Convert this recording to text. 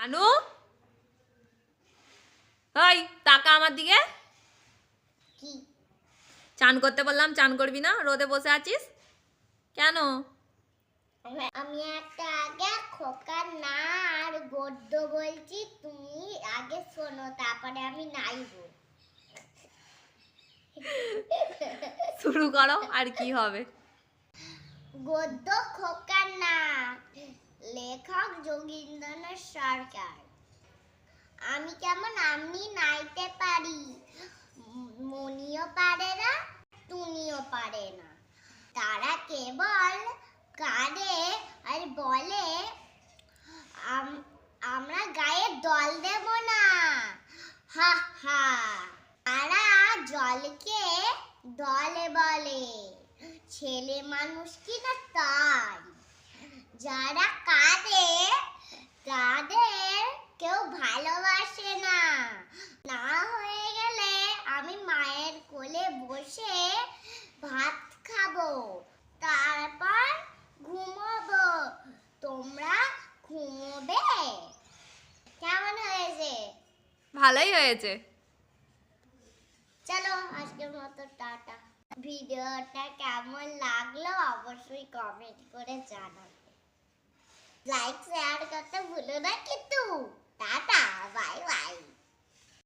আনু, ওই তাকা আমার দিকে। কি চান করতে বললাম, চান করবি না? রোদে বসে আছিস কেন? আমি একটা আগে খোকার না আর গদ্য বলছি, তুমি আগে শোনো, তারপরে আমি নাইবো। শুরু করো, আর কি হবে? গদ্য খোকার না, লেখক যোগীন্দ্রনাথ সরকার। আমি কেমন আমি নাইতে পারি, মনিও পারে না, তুমিও পারে না। তারা কেবল কাঁদে আর বলে আমরা গায়ে দল দেব না, হা হা। তারা জলকে দলে বলে, ছেলে মানুষ কি না তাই। যারা কাঁদে তাদের কেউ ভালোবাসে না। না হয়ে গেলে আমি মায়ের কোলে বসে ভাত খাবো, তারপর ঘুমাবো। তোমরা ঘুমোবে? কেমন হয়েছে? ভালোই হয়েছে। চলো আজকের মতো টাটা। ভিডিওটা কেমন লাগলো অবশ্যই কমেন্ট করে জানাবে। লাইক শেয়ার করতে ভুলো না কিন্তু। Tata, bye bye.